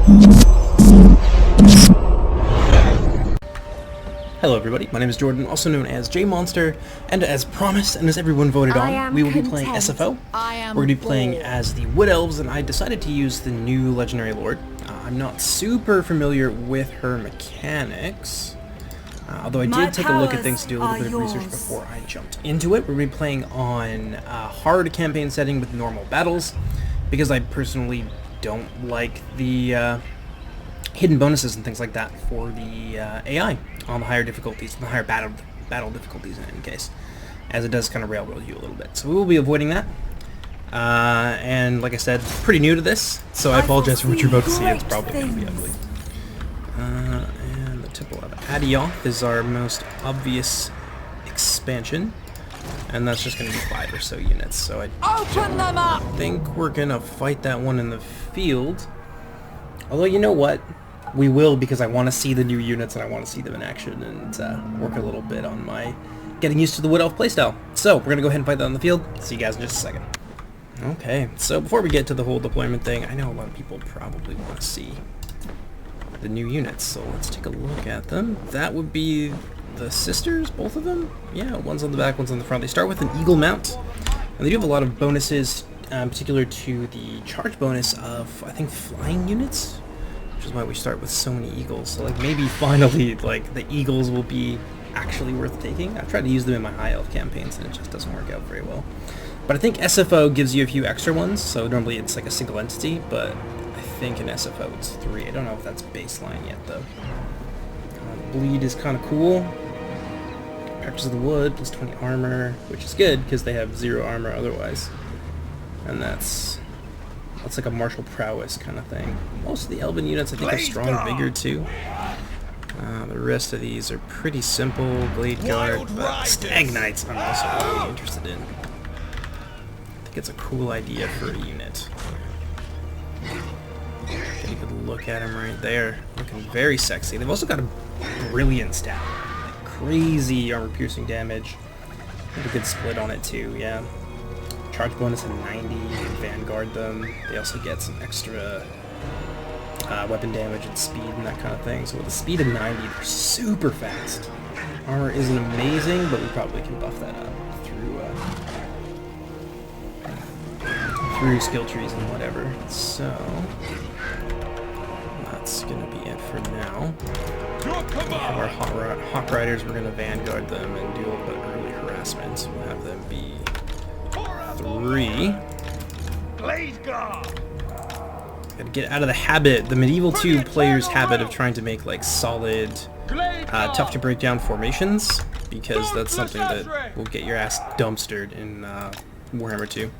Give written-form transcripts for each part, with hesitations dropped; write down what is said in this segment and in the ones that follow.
Hello everybody, my name is Jordan, also known as JMonster, and as promised, and as everyone voted on, we will be playing SFO. We're going to be playing as the Wood Elves, and I decided to use the new Legendary Lord. I'm not super familiar with her mechanics, although I did take a look at things to do a little bit of research before I jumped into it. We're going to be playing on a hard campaign setting with normal battles, because I personally don't like the hidden bonuses and things like that for the AI on the higher difficulties, the higher battle difficulties in any case, as it does kind of railroad you a little bit. So we will be avoiding that. And like I said, pretty new to this, so I apologize for what you're about to see. It's probably going to be ugly. And the Temple of Adioth is our most obvious expansion, and that's just going to be 5 or so units. So I think we're going to fight that one in the field. Although, you know what? We will, because I want to see the new units and I want to see them in action and work a little bit on my getting used to the Wood Elf playstyle. So, we're going to go ahead and fight that on the field. See you guys in just a second. Okay, so before we get to the whole deployment thing, I know a lot of people probably want to see the new units, so let's take a look at them. That would be the sisters, both of them? Yeah, one's on the back, one's on the front. They start with an eagle mount, and they do have a lot of bonuses, in particular to the charge bonus of, I think, flying units, which is why we start with so many eagles. So like maybe finally like the eagles will be actually worth taking. I've tried to use them in my high elf campaigns and it just doesn't work out very well. But I think SFO gives you a few extra ones, so normally it's like a single entity, but I think in SFO it's 3. I don't know if that's baseline yet though. Bleed is kind of cool. Practice of the Wood, plus 20 armor, which is good because they have 0 armor otherwise. And that's like a martial prowess kind of thing. Most of the elven units I think have strong vigor too. The rest of these are pretty simple. Blade guard, but stag knights I'm also really interested in. I think it's a cool idea for a unit. Get a good look at them right there. Looking very sexy. They've also got a brilliant stat. Like crazy armor piercing damage. Have a good split on it too, yeah. Charge bonus at 90, you can vanguard them. They also get some extra weapon damage and speed and that kind of thing. So with a speed of 90, they're super fast. Armor isn't amazing, but we probably can buff that up through skill trees and whatever. So that's gonna be it for now. We have our Hawk Riders. We're gonna vanguard them and do a little bit of early harassment. We'll have them be 3. Gotta get out of the habit, the Medieval 2 player's habit of trying to make like solid, tough to break down formations, because that's something that will get your ass dumpstered in Warhammer 2.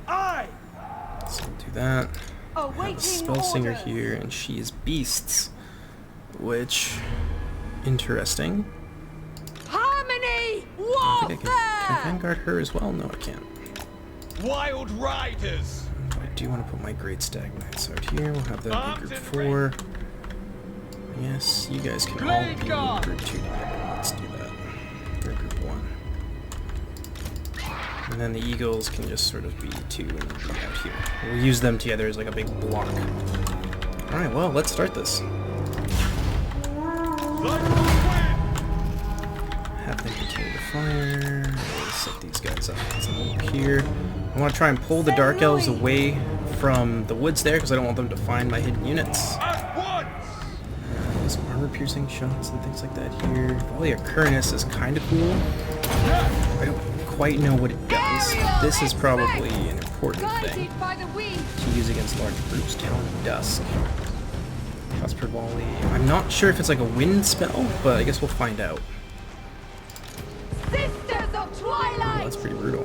So we'll do that. I have a spell singer here, and she is beasts, which interesting. Harmony, I think I can vanguard her as well. No, I can't. Wild Riders! I do want to put my Great Stag Knights out here. We'll have that be group 4. Yes, you guys can all be group 2 together. Let's do that. They're group 1. And then the Eagles can just sort of be 2 and be out here. We'll use them together as like a big block. Alright, well, let's start this. Have them continue to fire. Set these guys up here. I want to try and pull the Dark Elves away from the woods there because I don't want them to find my hidden units. Some armor piercing shots and things like that here. Volley of Kurnus is kind of cool. I don't quite know what it does. This is probably an important thing to use against large groups. Talon of Dusk. Prosper Volley. I'm not sure if it's like a wind spell, but I guess we'll find out. Oh, that's pretty brutal.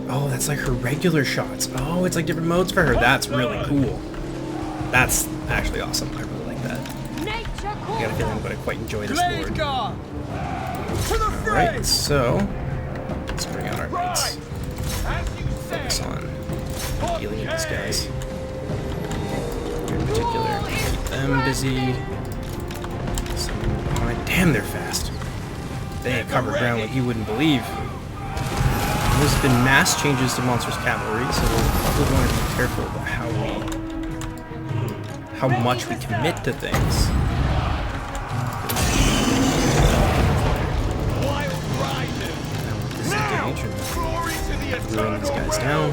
Oh, that's like her regular shots. Oh, it's like different modes for her. That's really cool. That's actually awesome. I really like that. I got a feeling I'm going to quite enjoy this lord. Alright, so let's bring out our knights. Focus on healing these guys. In particular, keep them busy. Someone behind. Damn, they're fast. They cover ground like you wouldn't believe. There's been mass changes to Monster's cavalry, so we'll probably want to be careful about how we how much we commit to things. Wild riders! Now, glory to the Throwing these guys down.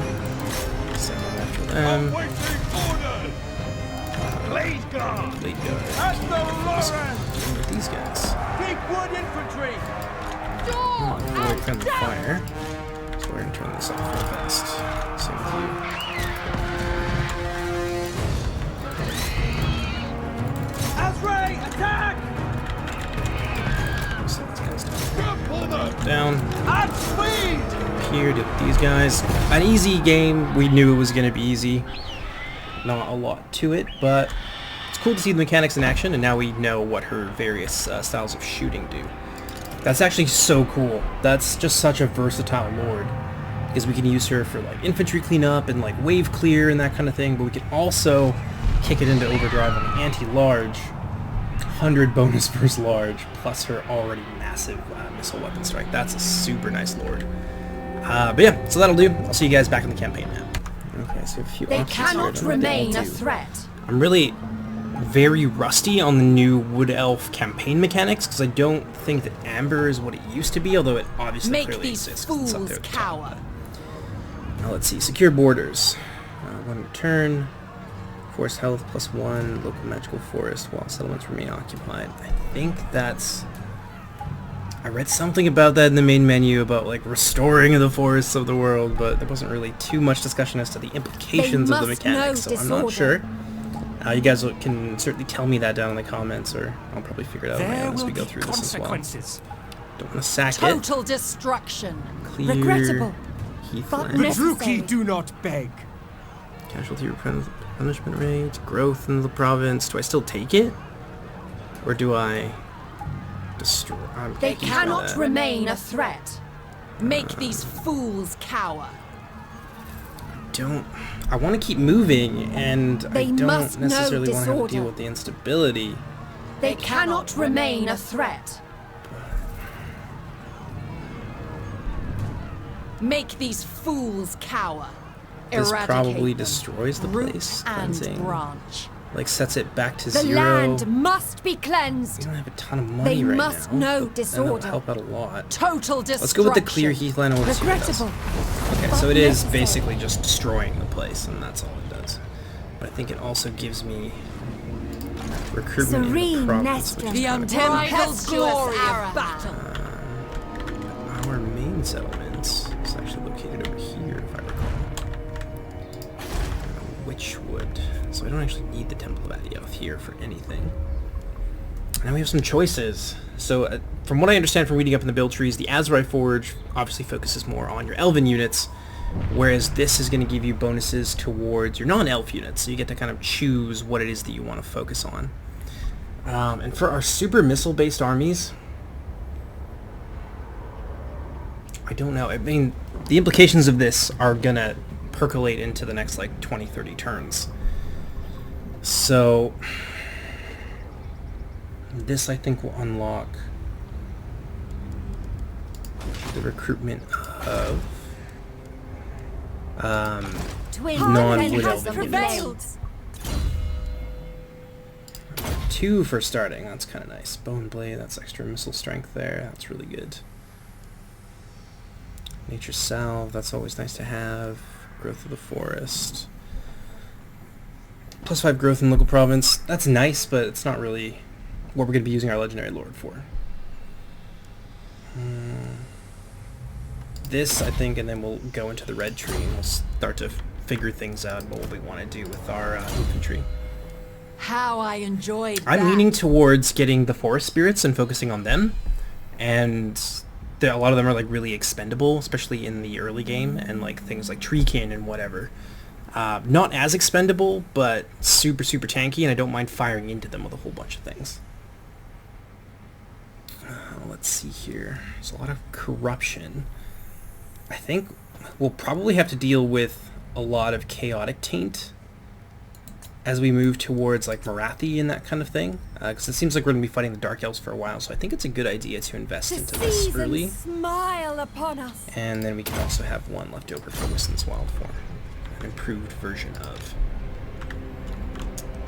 Send them after them. awaiting orders! Blade guard! Blade guard. At the Lawrence! With these guys. Big wood infantry! Really friendly fire. So we're gonna turn this off real fast. Same with you. Azray, attack! Set these guys Trample them! down. At speed! Here, deal with these guys. An easy game. We knew it was gonna be easy. Not a lot to it, but it's cool to see the mechanics in action, and now we know what her various styles of shooting do. That's actually so cool. That's just such a versatile lord, because we can use her for like infantry cleanup and like wave clear and that kind of thing, but we can also kick it into overdrive on the anti-large. 100 bonus versus large, plus her already massive missile weapon strike. That's a super nice lord. But yeah, so that'll do. I'll see you guys back in the campaign now. Okay, so a few They options cannot here. remain a threat. I'm really very rusty on the new Wood Elf campaign mechanics, because I don't think that Amber is what it used to be, although it obviously Make clearly these exists 'cause it's up fools there at the top. cower. Now let's see, secure borders. One turn, force health +1, local magical forest while settlements remain occupied. I think that's... I read something about that in the main menu about like restoring the forests of the world, but there wasn't really too much discussion as to the implications of the must mechanics, know so I'm not disorder. sure. You guys can certainly tell me that down in the comments, or I'll probably figure it out on my own as we go through this as well. Don't want to sack it. Total destruction. Clear. Regrettable. Heathland. Necessary. do not beg. Casualty replenishment rate. Growth in the province. Do I still take it? Or do I destroy? They cannot remain a threat. Make these fools cower. I want to keep moving, and I They don't must know necessarily want to have to deal disorder. with the instability. They cannot remain a threat. Make these fools cower. This Eradicate probably them. destroys the Root place. and Cleansing. branch. Like sets it back to The 0. land must be We cleansed. don't have a ton of money They right must now. know but disorder. That'll help out a lot. Total destruction. Let's go with the clear heathland and we'll see what it does. Regrettable. Okay, but so it is necessary. basically just destroying the place, and that's all it does. But I think it also gives me recruitment in Serene the province, which Naestra. is The kind of tempestuous glory of battle. Our main settlement is actually located over here, if I recall. Witchwood. So I don't actually need the Temple of Adioth here for anything. Now we have some choices. So from what I understand from reading up in the build trees, the Azrai Forge obviously focuses more on your elven units, whereas this is going to give you bonuses towards your non-elf units. So you get to kind of choose what it is that you want to focus on. And for our super missile-based armies, I don't know. I mean, the implications of this are going to percolate into the next, like, 20, 30 turns. So this, I think, will unlock the recruitment of non-wood elven units. 2 for starting. That's kind of nice. Bone blade. That's extra missile strength there. That's really good. Nature salve. That's always nice to have. Growth of the forest. +5 growth in local province. That's nice, but it's not really what we're going to be using our legendary lord for. This, I think, and then we'll go into the red tree and we'll start to figure things out about what we want to do with our infantry. How I enjoyed that. I'm leaning towards getting the forest spirits and focusing on them, and a lot of them are like really expendable, especially in the early game, and like things like treekin and whatever. Not as expendable, but super tanky, and I don't mind firing into them with a whole bunch of things. Let's see here. There's a lot of corruption. I think we'll probably have to deal with a lot of chaotic taint as we move towards like Marathi and that kind of thing, because it seems like we're going to be fighting the Dark Elves for a while, so I think it's a good idea to invest into this early. Smile upon us. And then we can also have one left over for Wiston's Wild form, an improved version of.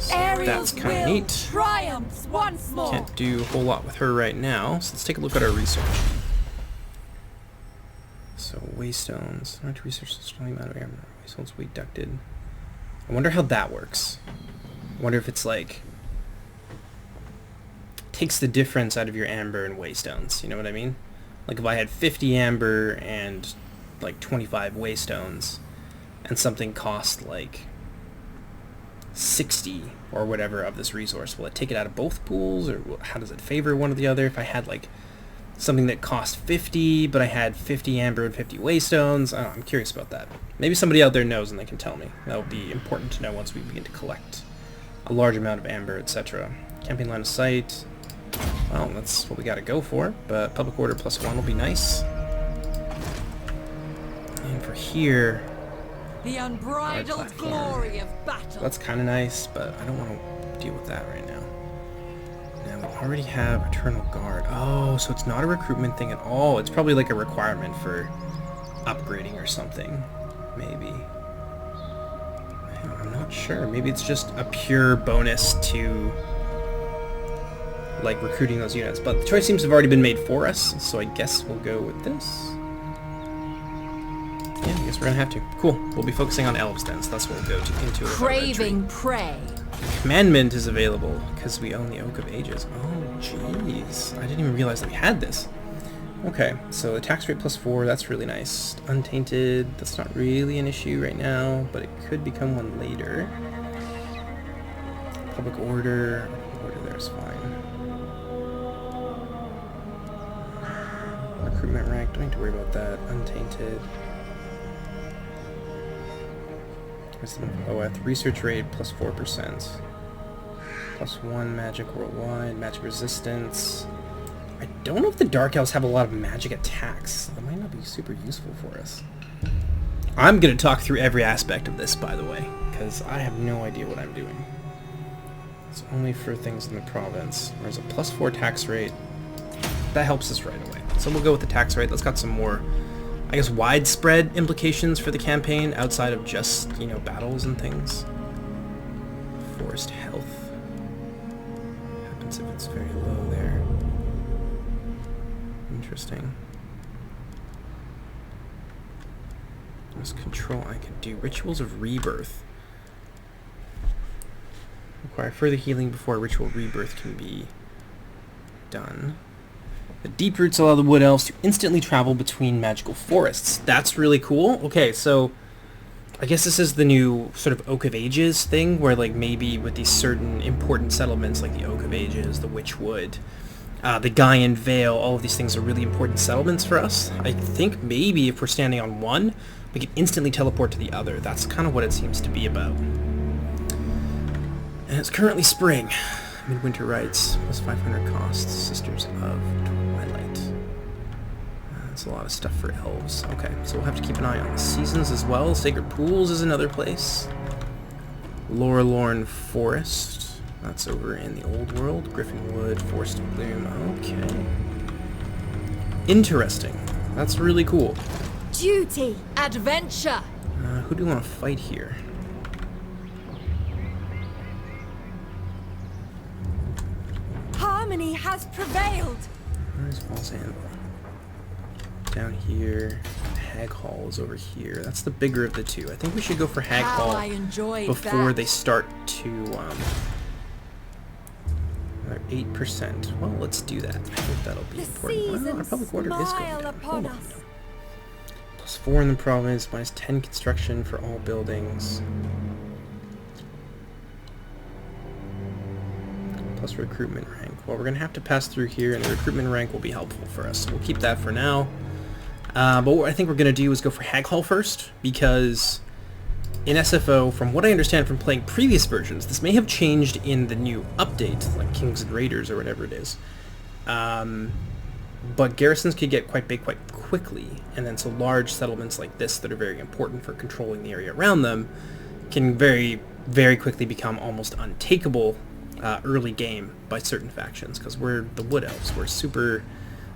That's kind of neat. Triumphs once more. Can't do a whole lot with her right now, so let's take a look at our research. So, waystones. Not research the strong amount of armor. Waystones we deducted. I wonder how that works. I wonder if it's like takes the difference out of your amber and waystones. You know what I mean? Like if I had 50 amber and like 25 waystones, and something cost like 60 or whatever of this resource, will it take it out of both pools, or how does it favor one or the other? If I had like something that cost 50, but I had 50 amber and 50 waystones, I don't know, I'm curious about that. Maybe somebody out there knows and they can tell me. That would be important to know once we begin to collect a large amount of amber, etc. Campaign line of sight. Well, that's what we got to go for, but public order +1 will be nice. And for here, the unbridled glory of battle. that's kind of nice, but I don't want to deal with that right now. Now we already have Eternal Guard. Oh, so it's not a recruitment thing at all. It's probably like a requirement for upgrading or something, maybe. I'm not sure. Maybe it's just a pure bonus to like recruiting those units, but the choice seems to have already been made for us, so I guess we'll go with this. Yeah, I guess we're gonna have to. Cool. We'll be focusing on elves then, so that's what we'll go into. Craving prey. Commandment is available because we own the Oak of Ages. Oh, jeez. I didn't even realize that we had this. Okay, so the tax rate +4, that's really nice. Untainted, that's not really an issue right now, but it could become one later. Public order there's fine. Recruitment rank, don't need to worry about that. Untainted. Research rate +4%. +1 magic worldwide, magic resistance. I don't know if the Dark Elves have a lot of magic attacks. That might not be super useful for us. I'm going to talk through every aspect of this, by the way, because I have no idea what I'm doing. It's only for things in the province. There's a +4 tax rate. That helps us right away. So we'll go with the tax rate. That's got some more, I guess, widespread implications for the campaign outside of just, you know, battles and things. Forest health. What happens if it's very low there? Interesting. There's control I can do. Rituals of rebirth. Require further healing before ritual rebirth can be done. The deep roots allow the wood elves to instantly travel between magical forests. That's really cool. Okay, so I guess this is the new sort of Oak of Ages thing, where like maybe with these certain important settlements like the Oak of Ages, the Witchwood, the Gaian Vale, all of these things are really important settlements for us. I think maybe if we're standing on one, we can instantly teleport to the other. That's kind of what it seems to be about. And it's currently spring. Midwinter Rites, +500 costs. Sisters of Twilight. That's a lot of stuff for elves. Okay, so we'll have to keep an eye on the seasons as well. Sacred Pools is another place. Lorelorn Forest. That's over in the Old World. Griffinwood, Forest of Gloom. Okay. Interesting. That's really cool. Duty. Adventure. Who do you want to fight here? Harmony has prevailed. Where's Falls Anvil? Down here. Hag Hall is over here. That's the bigger of the two. I think we should go for Hag Hall before they start to, they're 8%. Well, let's do that. I think that'll be important. Well, our public order is going down. Hold on. +4 in the province, -10 construction for all buildings. Plus recruitment rank. Well, we're going to have to pass through here, and the recruitment rank will be helpful for us. So we'll keep that for now. But what I think we're going to do is go for Hag Hall first, because in SFO, from what I understand from playing previous versions, this may have changed in the new update, like Kings and Raiders or whatever it is. But garrisons could get quite big quite quickly, and then so large settlements like this that are very important for controlling the area around them can very, very quickly become almost untakeable early game by certain factions, because we're the Wood Elves. We're super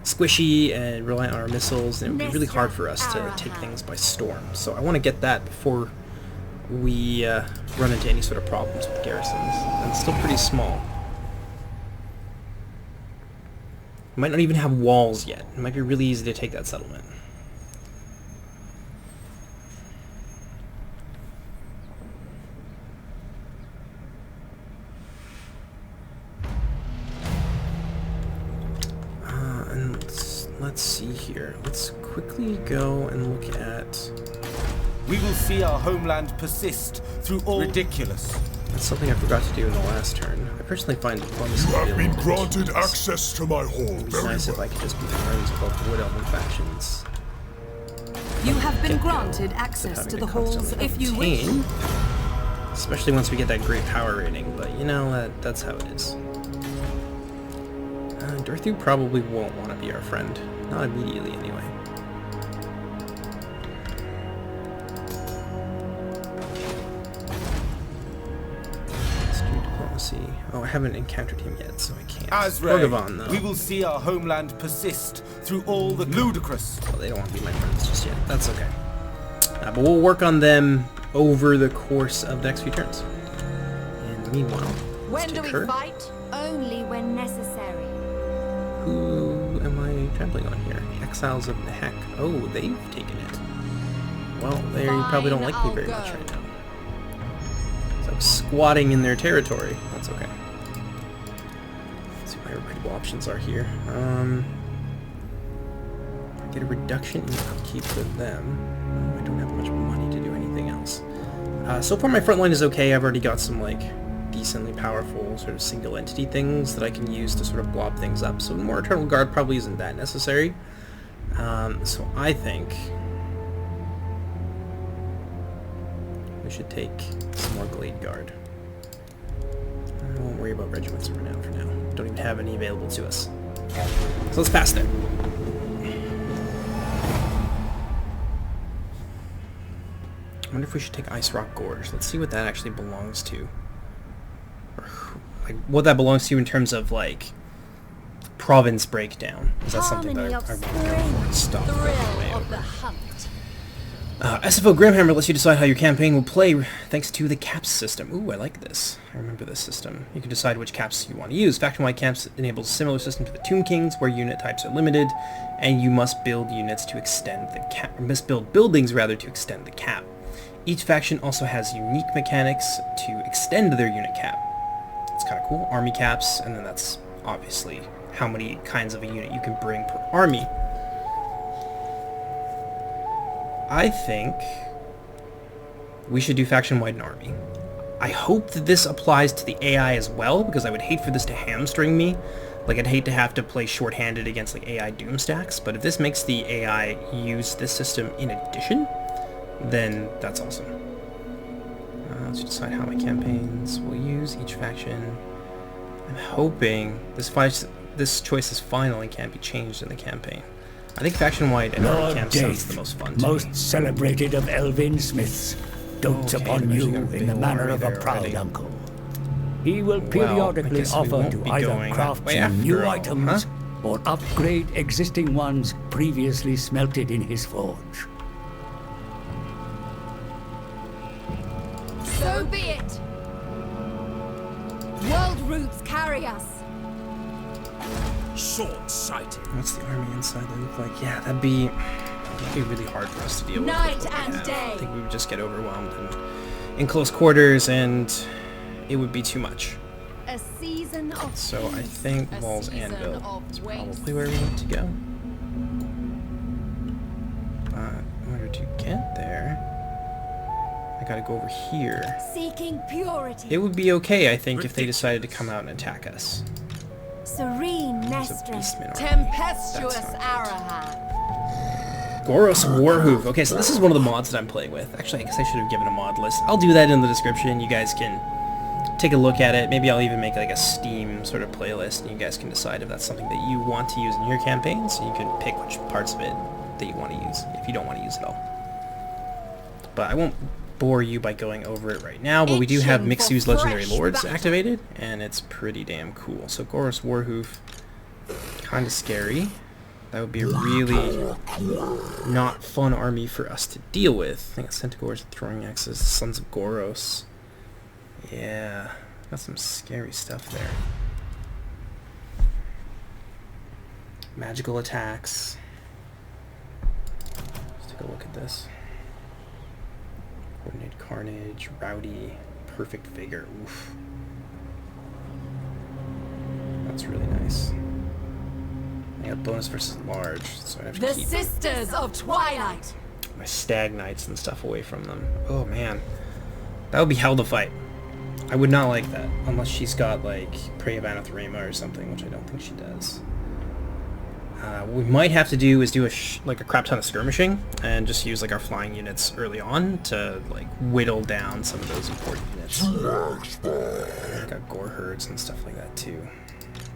squishy and reliant on our missiles, and it would be really hard for us to take things by storm. So I want to get that before we run into any sort of problems with garrisons. And it's still pretty small. We might not even have walls yet. It might be really easy to take that settlement. And let's see here. Let's quickly go and look at... We will see our homeland persist through all... Ridiculous. That's something I forgot to do in the last turn. I personally find diplomacy... You have been granted access to my hall. It'd be nice if I could just be friends with both Wood Elven factions. You have been granted access to the halls if you wish. Especially once we get that great power rating, but you know, that's how it is. Dorothy probably won't want to be our friend. Not immediately, anyway. Let's do diplomacy. Oh, I haven't encountered him yet, so I can't. Azrael, though. we will see our homeland persist through all the ludicrous. Well, they don't want to be my friends just yet. That's okay. But we'll work on them over the course of the next few turns. And meanwhile, when do we fight? Only when necessary. Who am I trampling on here? Exiles of the Heck. Oh, they've taken it. Well, they probably don't like me very much right now. So I'm squatting in their territory. That's okay. Let's see what my recruitable options are here. Get a reduction in upkeep with them. I don't have much money to do anything else. So far my front line is okay. I've already got some, like, decently powerful sort of single entity things that I can use to sort of blob things up. So more Eternal Guard probably isn't that necessary. So I think we should take some more Glade Guard. I won't worry about regiments for now. Don't even have any available to us. So let's pass there. I wonder if we should take Ice Rock Gorge. Let's see what that actually belongs to. Or, like, what that belongs to in terms of, like, province breakdown. Is that something that I want to go for and stop going way over? SFO Grimhammer lets you decide how your campaign will play thanks to the caps system. Ooh, I like this. I remember this system. You can decide which caps you want to use. Faction-wide caps enables a similar system to the Tomb Kings, where unit types are limited, and you must build units to extend the cap. Or must build buildings rather to extend the cap. Each faction also has unique mechanics to extend their unit cap. It's kind of cool. Army caps, and then that's obviously how many kinds of a unit you can bring per army. I think we should do faction-wide and army. I hope that this applies to the AI as well, because I would hate for this to hamstring me. Like, I'd hate to have to play short-handed against, like, AI doom stacks, but if this makes the AI use this system in addition, then that's awesome. Let's decide how my campaigns will use each faction. I'm hoping this choice is final and can't be changed in the campaign. I think faction-wide and army camp sounds the most fun to me. Most celebrated of Elven smiths, dotes upon you in the manner of a proud uncle. He will periodically offer to either craft some new items or upgrade existing ones previously smelted in his forge. So be it. World roots carry us. Short-sighted. What's the army inside look like? Yeah, that'd be really hard for us to deal with. Night and day. I think we would just get overwhelmed in close quarters, and it would be too much. A season of So I think Walls Anvil is probably where we need to go. But in order to get there, I gotta go over here. seeking purity. It would be okay, I think, if they decided to come out and attack us. Serene There's a Naestra. beastman army. Tempestuous That's not Arahan. Goros Warhoof. Okay, so this is one of the mods that I'm playing with. Actually, I guess I should have given a mod list. I'll do that in the description. You guys can take a look at it. Maybe I'll even make like a Steam sort of playlist, and you guys can decide if that's something that you want to use in your campaign, so you can pick which parts of it that you want to use, if you don't want to use it all. But I won't bore you by going over it right now, but we do have Mixu's Legendary Lords activated, and it's pretty damn cool. So Goros Warhoof, kind of scary. That would be a really not fun army for us to deal with. I think Centaurs, Throwing Axes, Sons of Goros. Yeah, got some scary stuff there. Magical attacks. Let's take a look at this. Coordinated Carnage, Rowdy, Perfect Vigor. Oof. That's really nice. I got bonus versus large, so I have to The keep Sisters of Twilight. my Stag Knights and stuff away from them. Oh man, that would be hell to fight. I would not like that unless she's got like Prey of Anathema or something, which I don't think she does. What we might have to do is do like a crap ton of skirmishing and just use like our flying units early on to like whittle down some of those important units. I got gore herds and stuff like that too.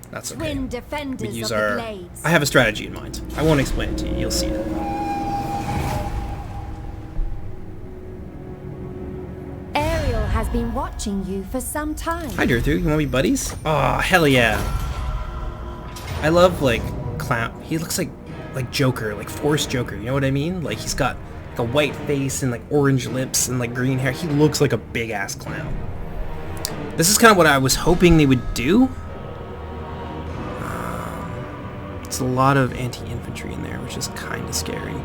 That's okay. Twin defenders We use of the our. blades. I have a strategy in mind. I won't explain it to you. You'll see it. Ariel has been watching you for some time. Hi, Dirthu. You want to be buddies? Oh, hell yeah. I love like clown. He looks like Joker, like Force Joker. You know what I mean? Like he's got like a white face and like orange lips and like green hair. He looks like a big ass clown. This is kind of what I was hoping they would do. It's a lot of anti-infantry in there, which is kind of scary.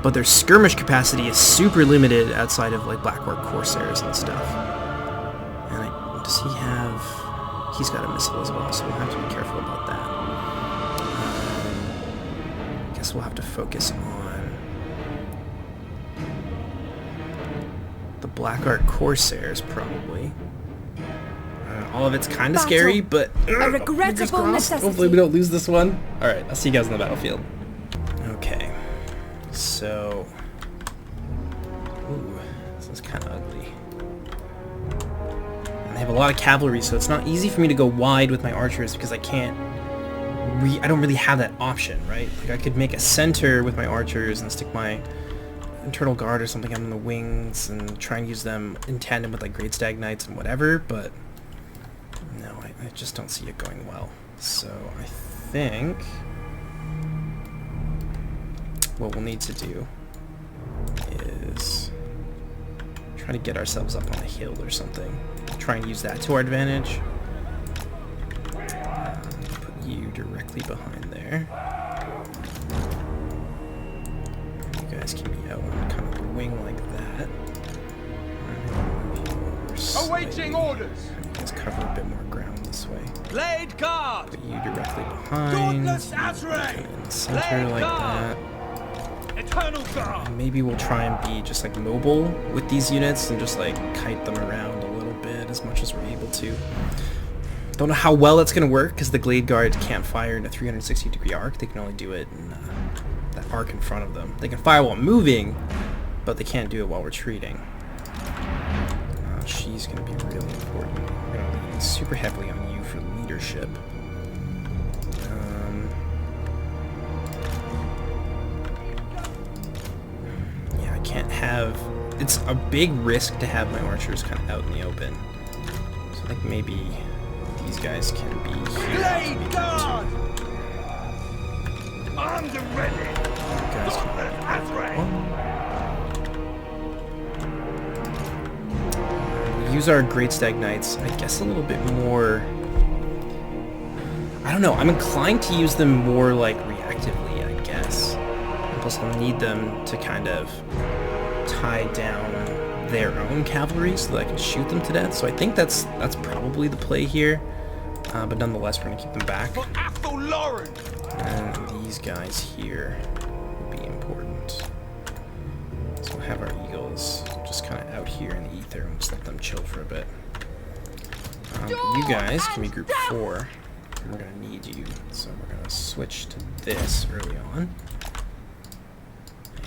But their skirmish capacity is super limited outside of like Black Orc Corsairs and stuff. And does he have... He's got a missile as well, so we'll have to be careful about that. I guess we'll have to focus on the Black Orc Corsairs, probably. All of it's kind of scary, but A regrettable necessity. hopefully we don't lose this one. Alright, I'll see you guys on the battlefield. Okay. So... Ooh, this is kind of ugly. And they have a lot of cavalry, so it's not easy for me to go wide with my archers because I can't... I don't really have that option, right? Like I could make a center with my archers and stick my internal guard or something on the wings and try and use them in tandem with like Great Stag Knights and whatever, but... No, I just don't see it going well. So I think what we'll need to do is try to get ourselves up on a hill or something. Try and use that to our advantage. Put you directly behind there. You guys can be out on kind of a wing like that. Awaiting orders. Let's cover a bit more ground this way. Blade guard. Put you directly behind. Dauntless Azrael. In the center like that. Eternal guard. And maybe we'll try and be just like mobile with these units and just like kite them around a little bit as much as we're able to. Don't know how well that's going to work because the Glade Guard can't fire in a 360-degree arc. They can only do it in that arc in front of them. They can fire while moving, but they can't do it while retreating. She's going to be really important. We're going to lean super heavily on you for leadership. Yeah, I can't have... It's a big risk to have my archers kind of out in the open. So I think maybe these guys can be here. Blade guard. Armed and ready. You guys can use our Great Stag Knights, I guess a little bit more... I don't know, I'm inclined to use them more like reactively, I guess. Plus I'll need them to kind of tie down their own cavalry so that I can shoot them to death. So I think that's probably the play here. But nonetheless, we're going to keep them back. For Athel Lauren. And these guys here will be important. So we'll have our eagles just kind of out here in the ether and just let them chill for a bit. You guys can be group 4. And we're going to need you. So we're going to switch to this early on.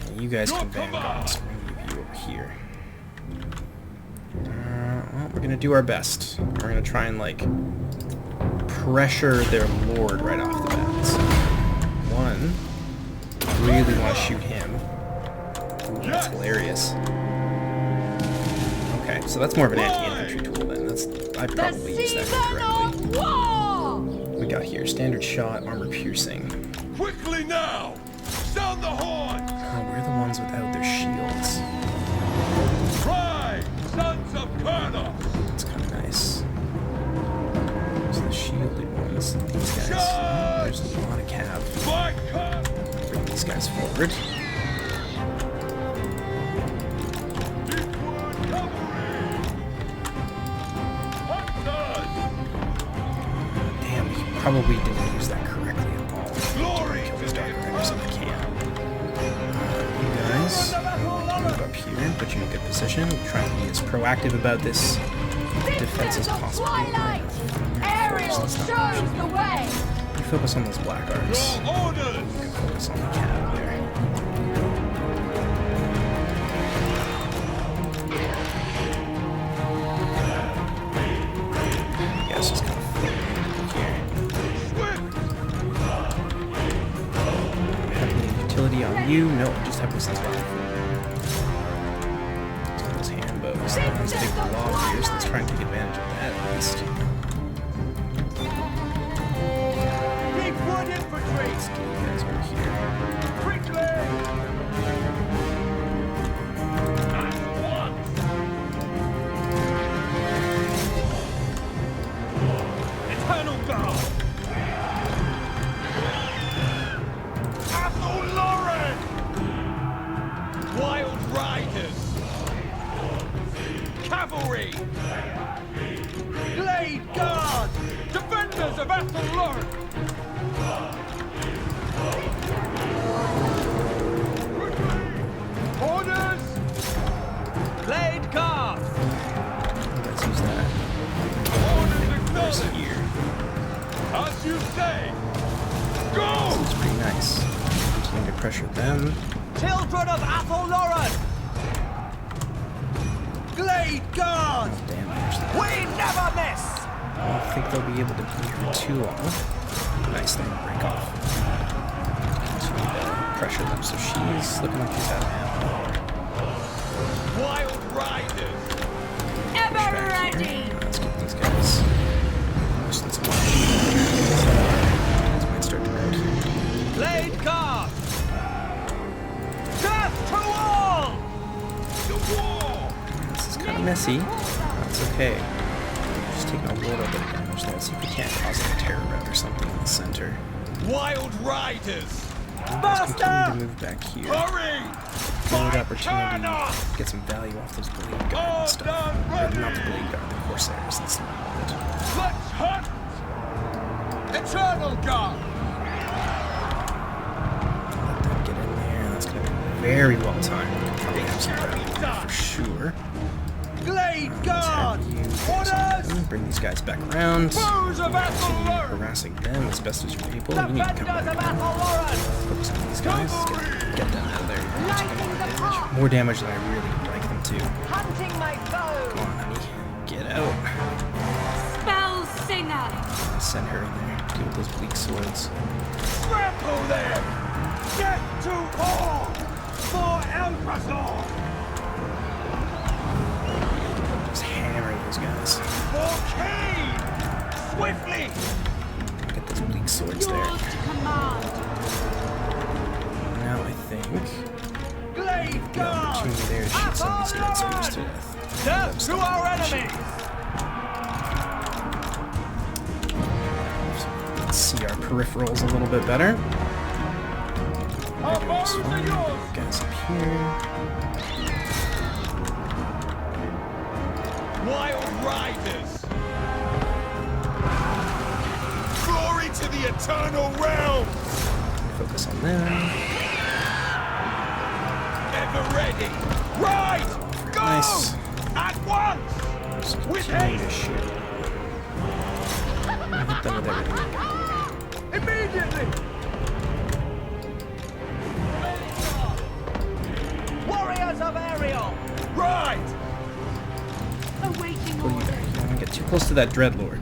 And you guys can vanguard, so we're going to leave you over here. Well, we're going to do our best. We're going to try and, like, pressure their lord right off the bat. So, one, really want to shoot him. Ooh, that's hilarious. Okay, so that's more of an anti-infantry tool then. I'd probably use that incorrectly. We got here standard shot, armor piercing. Quickly now! Sound the horn! Oh, we're the ones without their shields. Cry, sons of Kurnos! That's kind of nice. So the shielded ones, these guys. Oh, there's a lot of cav. Bring these guys forward. Damn, we probably didn't use that correctly at all. Kill these dark riders if I can. You guys, move up here, put you in a good position. We'll try and be as proactive about this defense as possible. Ariel shows the way. You focus on those black arcs. You can focus on the cab there. Yeah, it's just kind of floating here. Have any utility on you? No, just have this left. Those hand bows. There's a big log here, so let's try and take advantage of that at least. Wood infantry! Let's get you guys over here. Quickly! Eternal God! Athelloren! Wild Riders! Cavalry! Glade Guard! Defenders of Athelloren! Orders! Blade Guard! Let's use that. Orders There's acknowledged! here. As you say! Go! This is pretty nice. Continue to pressure them. Children of Athelloren! Glade Guard! Damage them. We never miss! I don't think they'll be able to be here too long. Nice thing to break off. Continue to pressure them. So she's looking like she's out of ammo. Wild Riders! Ever Back ready. here. Let's get these guys. Most of some these might start to road. Blade Guard! Death to all! To war! This is kind of messy. That's okay. Just taking a little bit of damage there. Let's see if we can't cause like a terror route or something in the center. Wild Riders! Let's continue to move back here. Hurry! Good opportunity to get some value off those blade guard and stuff. Or not the blade guard, the corsairs. That's not what. Let's hunt! Eternal God! Let them get in there. That's going to be very well timed. We can probably have some value there for sure. Glade Let's Guard! have you focus on Orders! them. Bring these guys back around. Foes of Continue Athelloren! harassing them as best as you're able. You need to come Defenders of back. Athelloren! Focus on these guys. Get them out of there. More damage than I really would like them to. Hunting my foe. Come on, honey. Get out. Spell singer. Send her in there. Deal with those bleak swords. Trample them! Death to all! For Elbrazor! Just hammer those guys. For Cain! Swiftly! Get those bleak swords there. Yours to command. Now I think Glade the Guard! opportunity there to shoot some of these dead soldiers to death. Death to our enemies! Let's see our peripherals a little bit better. Our There goes bows are one. yours! Guys up here. Wild Riders! Glory to the eternal realm! Focus on them. Ever ready! Right! Go! Nice. At once! Just With continue to haste! shoot. Hit them with everything. Immediately! Warriors of Ariel! Right! Awaiting Pull you orders. there. You don't want to get too close to that Dreadlord.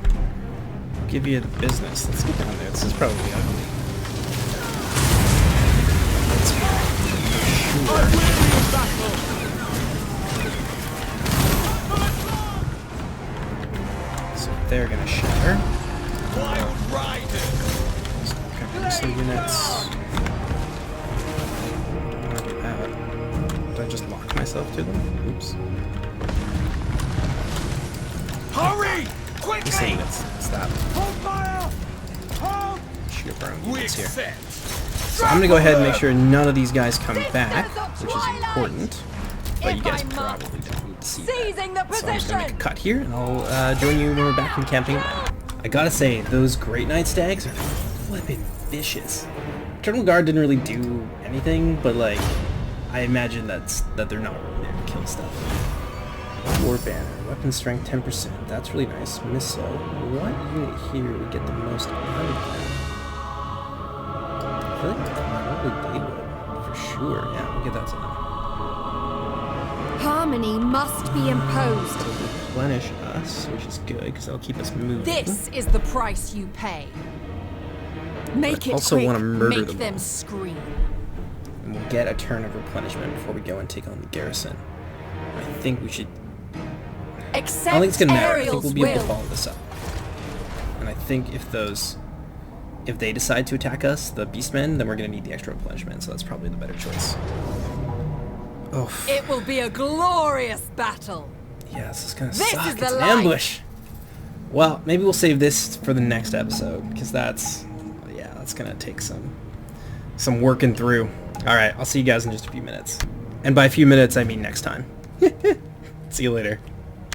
Give you the business. Let's get down there. This is probably ugly. Let's go. Sure. So they're gonna shatter. Wild Riders! So we're gonna So units. I don't want to do that. Did I just lock myself to them? Oops. Hurry! These Quickly! units. Stop. Hold fire! Hold! Shoot our own We units here. accept. So I'm gonna go ahead and make sure none of these guys come back, which is important. But you guys probably don't need to see that. Seizing the So I'm just gonna make a position. cut here, and I'll join you when we're back in camping. I gotta say, those Great Knight stags are flippin' vicious. Eternal Guard didn't really do anything, but like, I imagine that they're not really there to kill stuff. War Banner, weapon strength 10%. That's really nice. Missile. What unit here would get the most out of that? I feel like probably they would, for sure. Yeah, we'll get that to them. Harmony must be imposed. To replenish us, which is good because that'll keep us moving. This is the price you pay. Make it also quick. wanna murder Make them them all. scream. And we'll get a turn of replenishment before we go and take on the garrison. I think we should. Accept I don't think it's gonna matter. I think Ariel's we'll be able to will. follow this up. And I think if they decide to attack us, the beastmen, then we're gonna need the extra replenishment. So that's probably the better choice. Oh. It will be a glorious battle. Yeah, this is gonna This suck. is the It's an life. ambush. Well, maybe we'll save this for the next episode because that's gonna take some working through. All right, I'll see you guys in just a few minutes, and by a few minutes I mean next time. See you later.